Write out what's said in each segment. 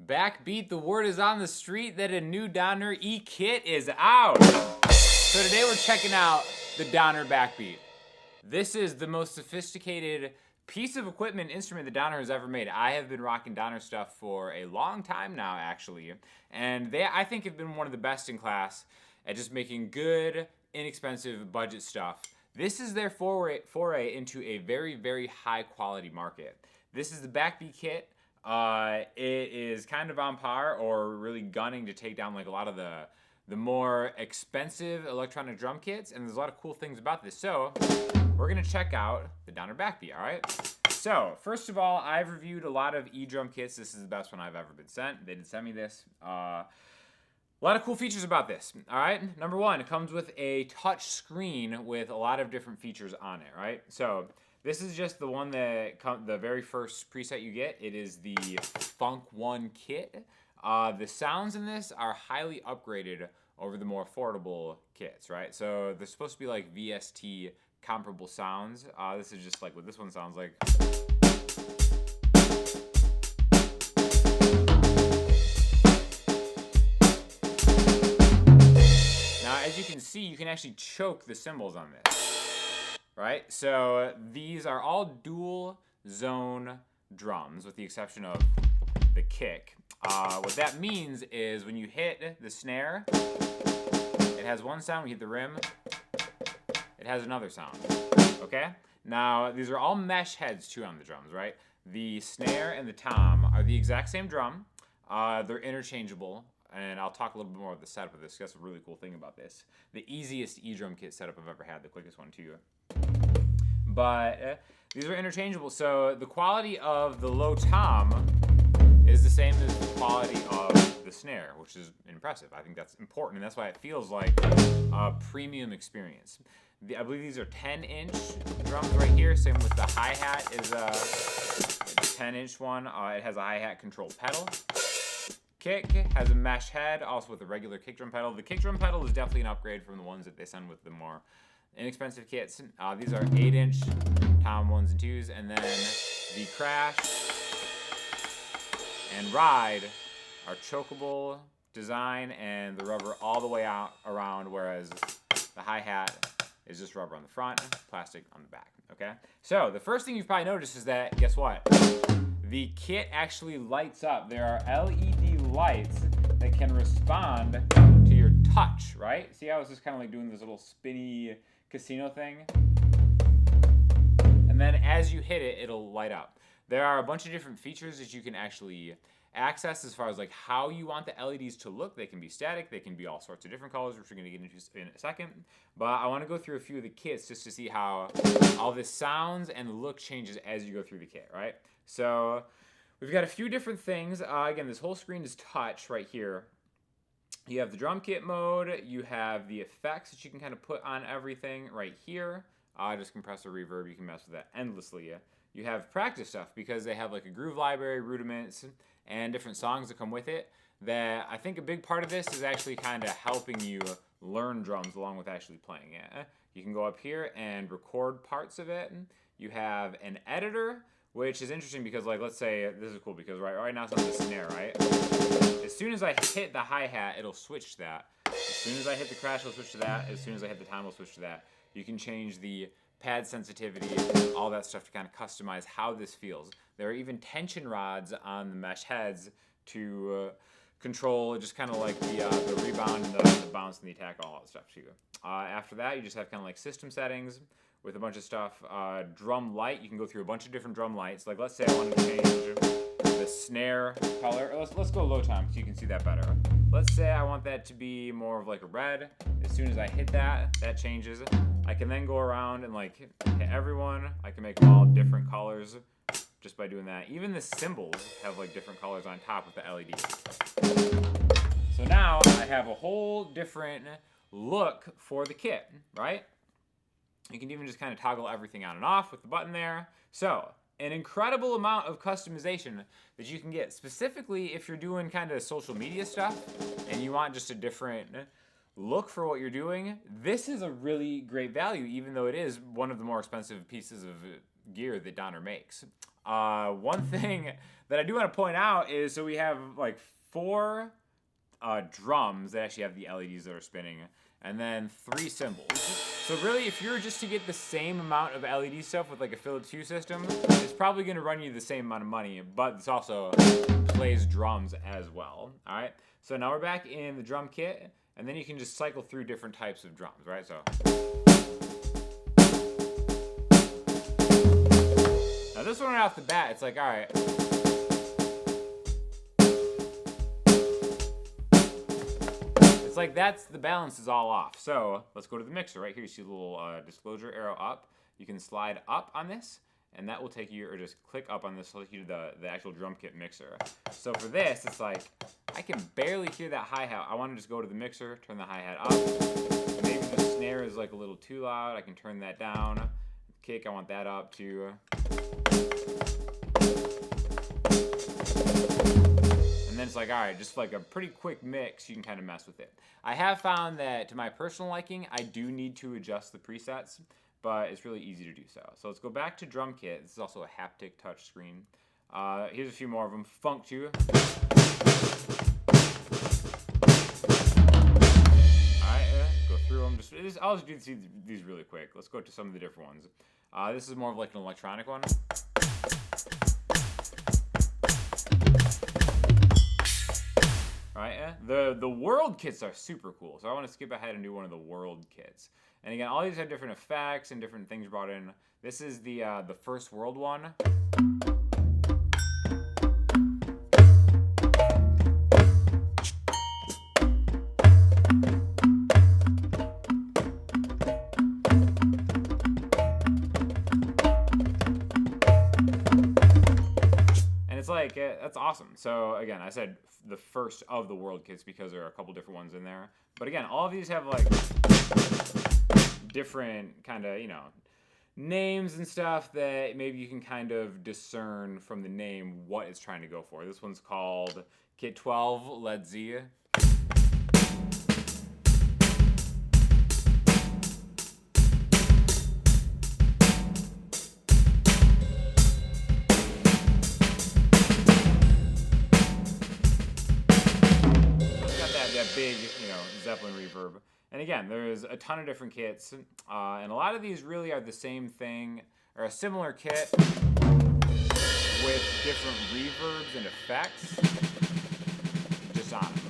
Backbeat, the word is on the street that a new Donner E-kit is out. So today we're checking out the Donner Backbeat. This is the most sophisticated piece of equipment instrument that Donner has ever made. I have been rocking Donner stuff for a long time now, actually. And they, I think, have been one of the best in class at just making good, inexpensive budget stuff. This is their foray into a very, very high quality market. This is the Backbeat kit. It is kind of on par or really gunning to take down like a lot of the more expensive electronic drum kits, and there's a lot of cool things about this. So we're gonna check out the Donner Backbeat, all right? So first of all, I've reviewed a lot of e-drum kits. This is the best one I've ever been sent. They did send me this. A lot of cool features about this, all right? Number one, it comes with a touch screen with a lot of different features on it, right? So this is just the one that the very first preset you get. It is the Funk 1 kit. The sounds in this are highly upgraded over the more affordable kits, right? So they're supposed to be like VST comparable sounds. This is just like what this one sounds like. Now, as you can see, you can actually choke the cymbals on this, right? So these are all dual zone drums with the exception of the kick. What that means is when you hit the snare, it has one sound. When you hit the rim, it has another sound, okay? Now, these are all mesh heads too on the drums, right? The snare and the tom are the exact same drum. They're interchangeable, and I'll talk a little bit more about the setup of this. That's a really cool thing about this. The easiest e-drum kit setup I've ever had, the quickest one too. But these are interchangeable, so the quality of the low tom is the same as the quality of the snare, which is impressive. I think that's important, and that's why it feels like a premium experience. I believe these are 10-inch drums right here. Same with the hi-hat is a 10-inch one. It has a hi-hat controlled pedal. Kick has a mesh head, also with a regular kick drum pedal. The kick drum pedal is definitely an upgrade from the ones that they send with the more inexpensive kits. These are 8-inch tom 1s and 2s, and then the crash and ride are chokeable design, and the rubber all the way out around, whereas the hi-hat is just rubber on the front, plastic on the back, okay? So the first thing you've probably noticed is that, guess what? The kit actually lights up. There are LED lights that can respond to your touch, right? See how it's just kind of like doing this little spinny casino thing? And then as you hit it, it'll light up. There are a bunch of different features that you can actually access as far as like how you want the LEDs to look. They can be static, they can be all sorts of different colors, which we're gonna get into in a second. But I wanna go through a few of the kits just to see how all this sounds and the look changes as you go through the kit, right? So we've got a few different things. Again, this whole screen is touch right here. You have the drum kit mode, you have the effects that you can kind of put on everything right here. Just compressor, reverb, you can mess with that endlessly. You have practice stuff because they have like a groove library, rudiments, and different songs that come with it. That I think a big part of this is actually kind of helping you learn drums along with actually playing it. You can go up here and record parts of it. You have an editor, which is interesting because, like, let's say this is cool because right now it's on the snare, right? As soon as I hit the hi-hat, it'll switch to that. As soon as I hit the crash, it'll switch to that. As soon as I hit the tom, it'll switch to that. You can change the pad sensitivity, all that stuff to kind of customize how this feels. There are even tension rods on the mesh heads to control just kind of like the rebound and the bounce and the attack, all that stuff too. After that, you just have kind of like system settings with a bunch of stuff. Drum light, you can go through a bunch of different drum lights. Like let's say I wanted to change the snare color. Let's go low tom so you can see that better. Let's say I want that to be more of like a red. As soon as I hit that, that changes. I can then go around and like hit everyone. I can make them all different colors just by doing that. Even the cymbals have like different colors on top with the LEDs. So now I have a whole different look for the kit, right? You can even just kind of toggle everything on and off with the button there. So an incredible amount of customization that you can get, specifically if you're doing kind of social media stuff and you want just a different look for what you're doing. This is a really great value, even though it is one of the more expensive pieces of gear that Donner makes. One thing that I do want to point out is, so we have like 4 drums that actually have the LEDs that are spinning, and then 3 cymbals. So really, if you're just to get the same amount of LED stuff with like a Philips Hue system, it's probably going to run you the same amount of money, but this also plays drums as well. All right, so now we're back in the drum kit, and then you can just cycle through different types of drums, right? So now this one right off the bat, it's like, all right, it's like that's the balance is all off. So let's go to the mixer right here. You see the little disclosure arrow up. You can slide up on this, and that will take you, or just click up on this, will take you to the actual drum kit mixer. So for this, it's like I can barely hear that hi-hat. I want to just go to the mixer, turn the hi-hat up. Maybe the snare is like a little too loud. I can turn that down. Kick, I want that up too. And then it's like, all right, just like a pretty quick mix, you can kind of mess with it. I have found that to my personal liking, I do need to adjust the presets, but it's really easy to do so. So let's go back to drum kit. This is also a haptic touch screen. Here's a few more of them. Funk 2. All right, go through them. I'll just do these really quick. Let's go to some of the different ones. This is more of like an electronic one. Right, the world kits are super cool, so I want to skip ahead and do one of the world kits. And again, all these have different effects and different things brought in. This is the first world one. Like that's awesome. So again, I said the first of the world kits because there are a couple different ones in there. But again, all of these have like different kind of, names and stuff that maybe you can kind of discern from the name what it's trying to go for. This one's called Kit 12 Led Z. Big, Zeppelin reverb. And again, there's a ton of different kits, and a lot of these really are the same thing, or a similar kit with different reverbs and effects just on them.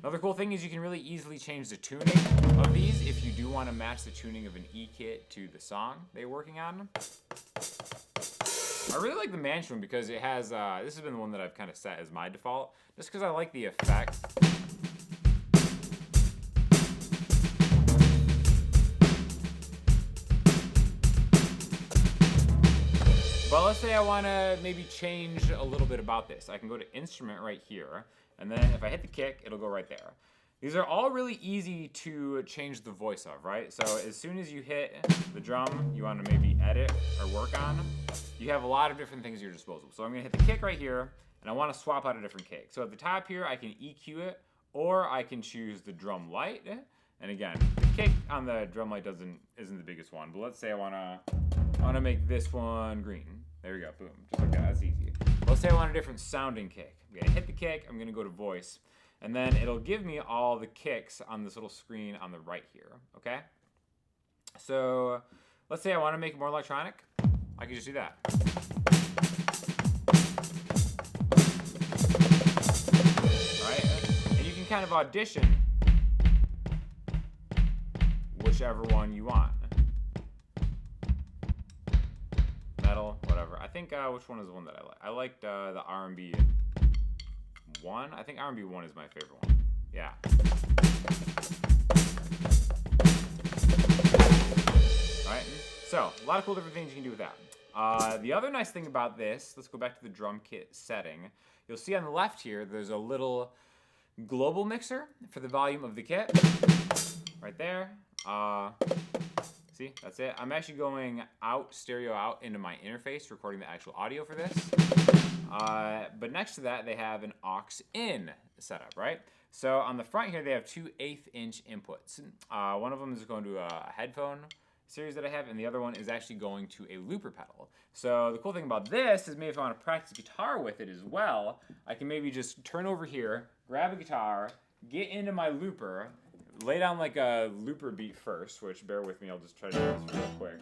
Another cool thing is you can really easily change the tuning of these if you do want to match the tuning of an E kit to the song they're working on. I really like the Mansion one because it has, this has been the one that I've kind of set as my default, just because I like the effect. But let's say I want to maybe change a little bit about this. I can go to instrument right here, and then if I hit the kick, it'll go right there. These are all really easy to change the voice of, right? So as soon as you hit the drum you want to maybe edit or work on, you have a lot of different things at your disposal. So I'm going to hit the kick right here, and I want to swap out a different kick. So at the top here, I can EQ it, or I can choose the drum light. And again, the kick on the drum light isn't the biggest one, but let's say I want to make this one green. There we go, boom, just like that, that's easy. Let's say I want a different sounding kick. I'm gonna hit the kick, I'm gonna go to voice, and then it'll give me all the kicks on this little screen on the right here, okay? So let's say I want to make it more electronic. I can just do that. All right, and you can kind of audition whichever one you want. Metal, whatever. I think, which one is the one that I like? I liked the R&B one. I think R&B one is my favorite one. Yeah. All right, so a lot of cool different things you can do with that. The other nice thing about this, let's go back to the drum kit setting. You'll see on the left here, there's a little global mixer for the volume of the kit. Right there. See, that's it. I'm actually going out, stereo out into my interface, recording the actual audio for this. But next to that, they have an aux in setup, right? So on the front here, they have two 1/8 inch inputs. One of them is going to a headphone series that I have, and the other one is actually going to a looper pedal. So the cool thing about this is maybe if I want to practice guitar with it as well, I can maybe just turn over here, grab a guitar, get into my looper, lay down like a looper beat first, which bear with me, I'll just try to do this real quick.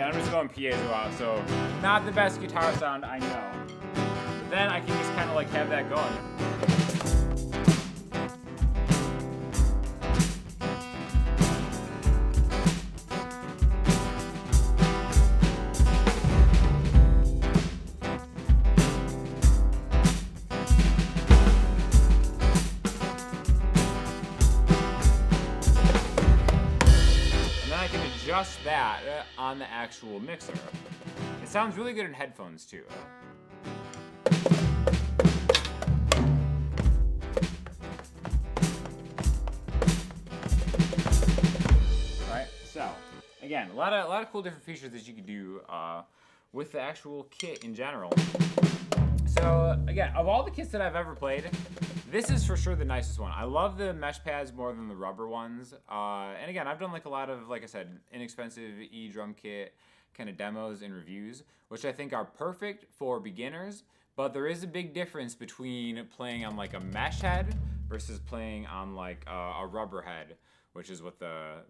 I'm just going piezo out, so not the best guitar sound, I know. But then I can just kind of like have that going. Adjust that on the actual mixer. It sounds really good in headphones too. Alright, so again, a lot of cool different features that you can do with the actual kit in general. So again, of all the kits that I've ever played, this is for sure the nicest one. I love the mesh pads more than the rubber ones. And again, I've done like a lot of, like I said, inexpensive drum kit kind of demos and reviews, which I think are perfect for beginners. But there is a big difference between playing on like a mesh head versus playing on like a rubber head, which is what the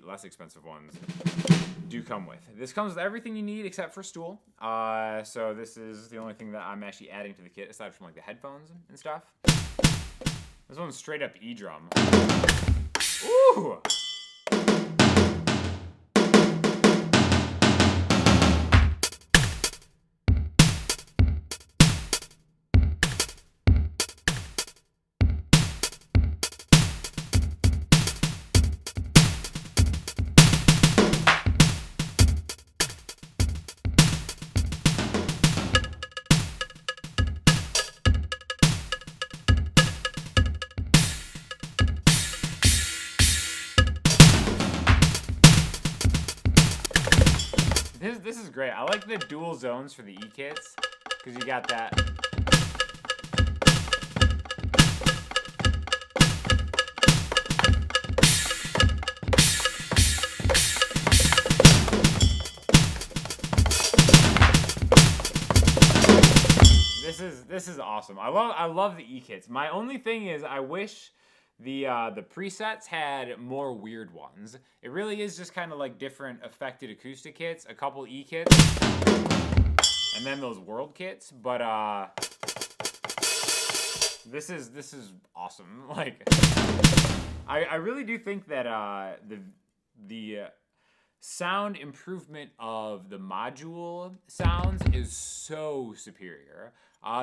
less expensive ones do come with. This comes with everything you need except for stool. So this is the only thing that I'm actually adding to the kit aside from like the headphones and stuff. This one's straight up E-drum. Ooh! This is great. I like the dual zones for the E-kits, because you got that. This is awesome. I love the E-kits. My only thing is I wish the presets had more weird ones. It really is just kind of like different affected acoustic kits, a couple E-kits, and then those world kits. But this is awesome. Like, I really do think that the sound improvement of the module sounds is so superior.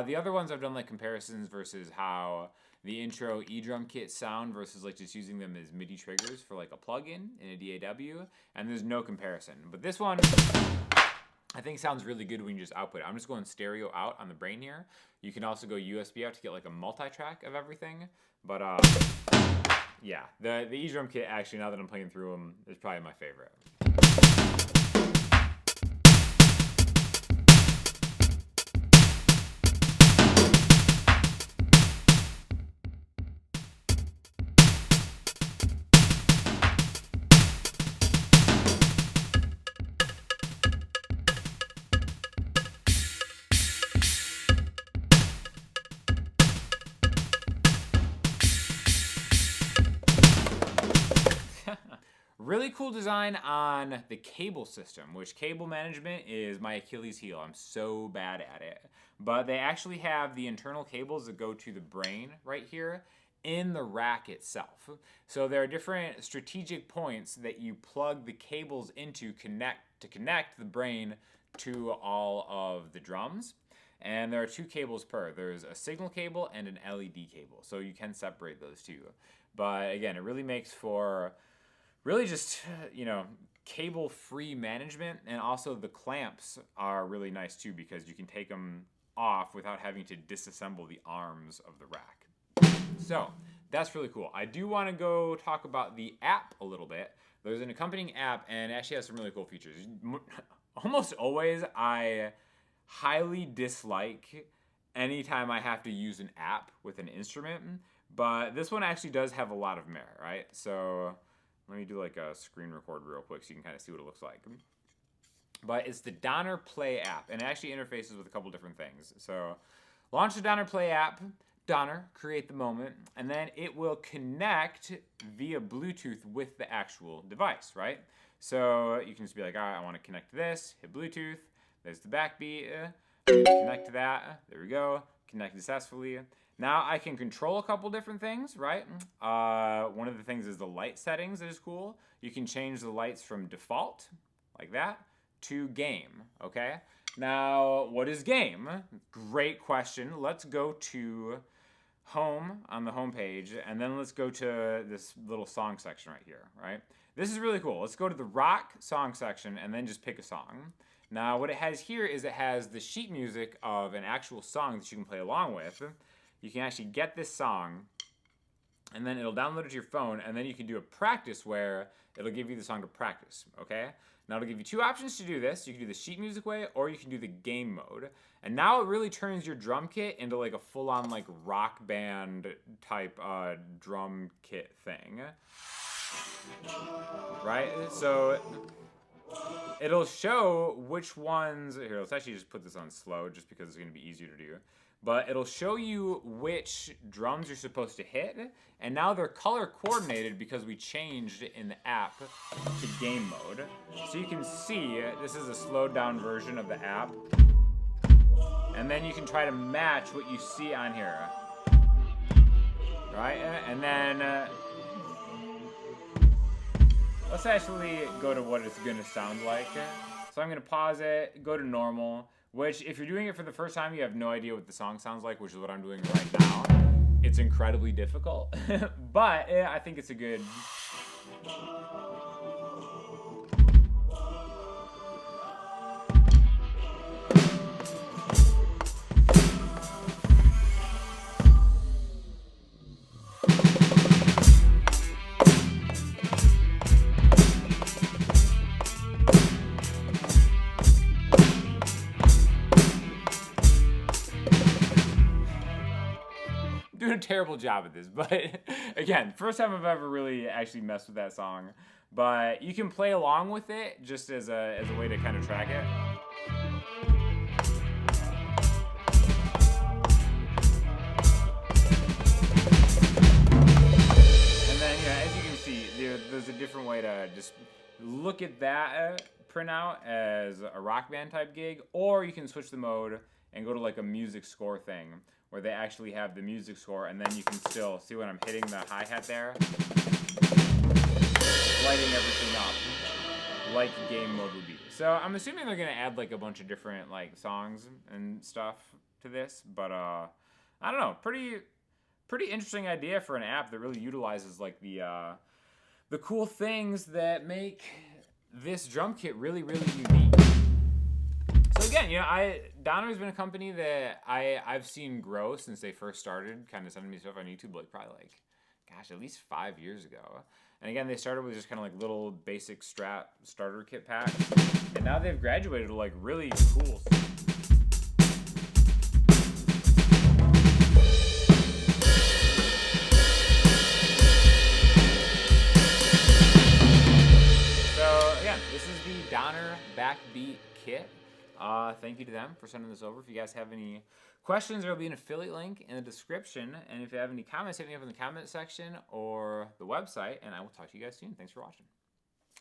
The other ones I've done like comparisons versus how the intro E-drum kit sound versus like just using them as MIDI triggers for like a plugin in a DAW, and there's no comparison. But this one I think sounds really good when you just output it. I'm just going stereo out on the brain here. You can also go USB out to get like a multi-track of everything. But yeah, the E-drum kit actually, now that I'm playing through them, is probably my favorite. Really cool design on the cable system, which cable management is my Achilles heel. I'm so bad at it. But they actually have the internal cables that go to the brain right here in the rack itself. So there are different strategic points that you plug the cables into to connect the brain to all of the drums. And there are two cables per. There's a signal cable and an LED cable. So you can separate those two. But again, it really makes for really just, you know, cable-free management, and also the clamps are really nice too because you can take them off without having to disassemble the arms of the rack. So that's really cool. I do want to go talk about the app a little bit. there's an accompanying app, and it actually has some really cool features. Almost always, I highly dislike anytime I have to use an app with an instrument, but this one actually does have a lot of merit, right? So let me do like a screen record real quick so you can kind of see what it looks like. But it's the Donner Play app, and it actually interfaces with a couple different things. So launch the Donner Play app, Donner, create the moment, and then it will connect via Bluetooth with the actual device, right? So you can just be like, all right, I want to connect to this, hit Bluetooth, there's the backbeat, connect to that, there we go, connect successfully. Now I can control a couple different things, right? One of the things is the light settings that is cool. You can change the lights from default, like that, to game, okay? Now, what is game? Great question. Let's go to home on the home page, and then let's go to this little song section right here, right? This is really cool. Let's go to the rock song section and then just pick a song. Now, what it has here is it has the sheet music of an actual song that you can play along with. You can actually get this song, and then it'll download it to your phone, and then you can do a practice where it'll give you the song to practice, okay? Now it'll give you two options to do this. You can do the sheet music way, or you can do the game mode. And now it really turns your drum kit into like a full-on like rock band type drum kit thing. Right? So it'll show which ones, here, let's actually just put this on slow just because it's gonna be easier to do. But it'll show you which drums you're supposed to hit, and now they're color coordinated because we changed it in the app to game mode. So you can see, this is a slowed down version of the app, and then you can try to match what you see on here. Right, and then let's actually go to what it's gonna sound like. So I'm gonna pause it, go to normal, which if you're doing it for the first time, you have no idea what the song sounds like, which is what I'm doing right now. It's incredibly difficult, but I think it's a good... doing a terrible job at this, but again, first time I've ever really actually messed with that song. But you can play along with it just as a way to kind of track it. And then, yeah, as you can see, there's a different way to just look at that printout as a rock band type gig, or you can switch the mode and go to like a music score thing, where they actually have the music score, and then you can still see when I'm hitting the hi-hat there, lighting everything up like game mode would be. So I'm assuming they're gonna add like a bunch of different like songs and stuff to this, but I don't know, pretty interesting idea for an app that really utilizes like the cool things that make this drum kit really unique. So again, you know, Donner's been a company that I've seen grow since they first started, kind of sending me stuff on YouTube, like probably like, gosh, at least 5 years ago. And again, they started with just kind of like little basic Strat starter kit packs, and now they've graduated to like really cool stuff. So again, this is the Donner Backbeat kit. Thank you to them for sending this over. If you guys have any questions, there will be an affiliate link in the description. And if you have any comments, hit me up in the comment section or the website, and I will talk to you guys soon. Thanks for watching.